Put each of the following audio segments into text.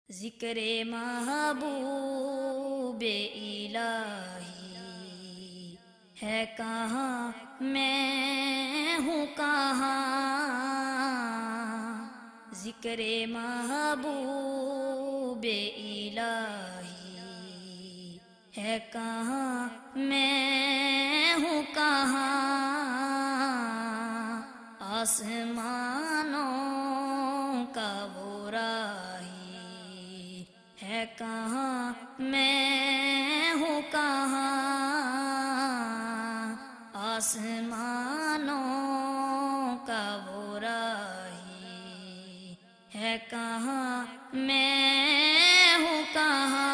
ذکر محبوب الہی ہے کہاں، میں ہوں کہاں؟ ذکر محبوب الہی ہے کہاں، میں ہوں کہاں؟ آسمانوں کا وہ راہی ہے کہاں، میں ہوں کہاں؟ آسمانوں کا وہ راہی ہے کہاں، میں ہوں کہاں؟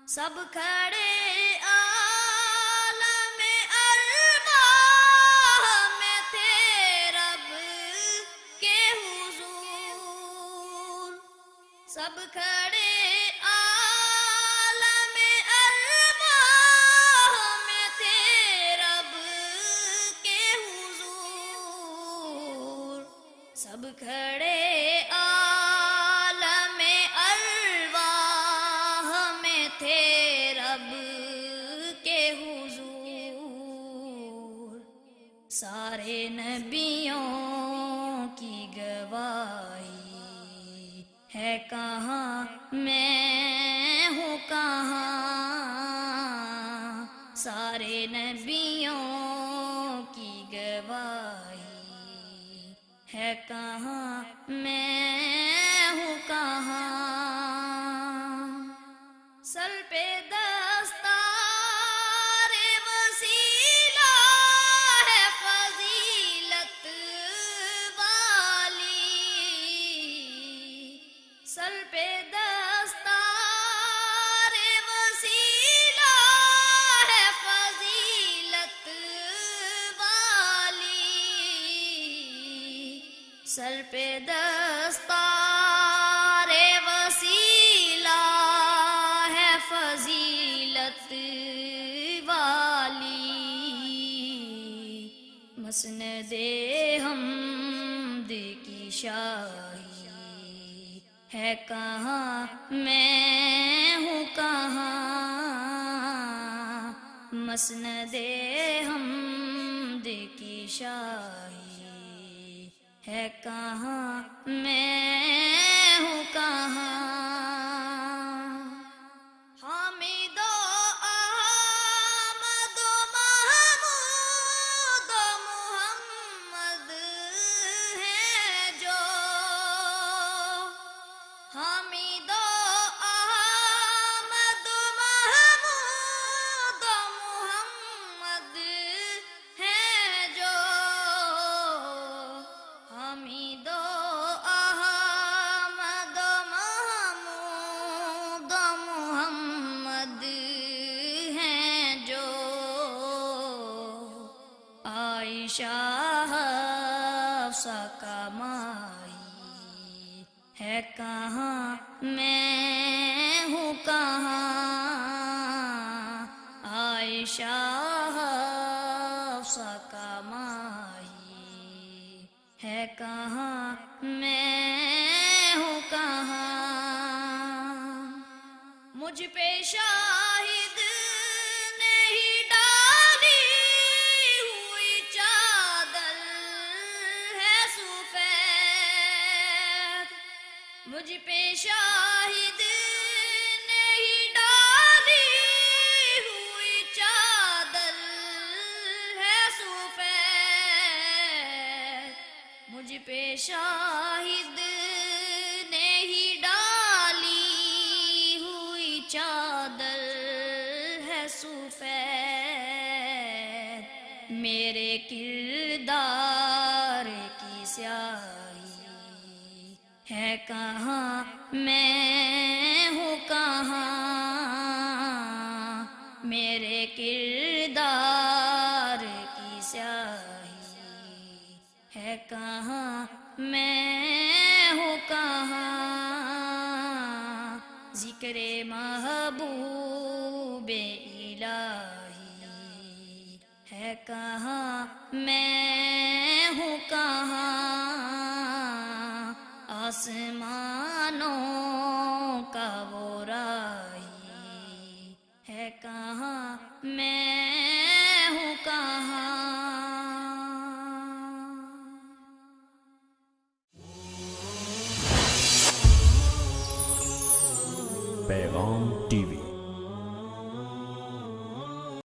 سب کھڑے عالم ارواح میں تھے رب کے حضور، سب کھڑے عالم ارواح میں تھے رب کے حضور، سب کھڑے عالم ارواح میں تھے رب کے حضور، سارے نبیوں کی گواہی ہے کہاں، میں ہوں کہاں؟ سارے نبیوں کی گواہی ہے کہاں، میں ہوں کہاں؟ سل پہ دستار وسیلہ ہے فضیلت والی، سل پہ دستار وسیلہ ہے فضیلت والی، سر پہ دستار وسیلہ ہے فضیلت والی، مسند حمد کی شاہی ہے کہاں، میں ہوں کہاں؟ مسند حمد کی شاہی ہے کہاں، میں ہوں کہاں؟ حامد و احمد و محمود و محمد ہیں جو، حامد و احمد و محمود و محمد ہیں جو، حامد و احمد و محمود و محمد ہیں جو، عائشہ حفصہ کا مائی ہے کہاں، میں ہوں کہاں؟ عائشہ حفصہ کا مائی ہے کہاں، میں ہوں کہاں؟ مجھ پہ شاہد نہیں ڈالی ہوئی چادر ہے سفید، مجھ پہ شاہد نہیں ڈالی ہوئی چادر ہے سفید، مجھ پہ شاہد نہیں ڈالی ہوئی چادر ہے سفید، میرے کردار کی سیاہی ہے کہاں، میں ہوں کہاں؟ میرے کردار کی سیاہی ہے کہاں، میں ہوں کہاں؟ ذکر محبوب الہی ہے کہاں، میں ہوں کہاں؟ آسمانوں کا وہ راہی ہے کہاں، میں ہوں کہاں. پیغام ٹی وی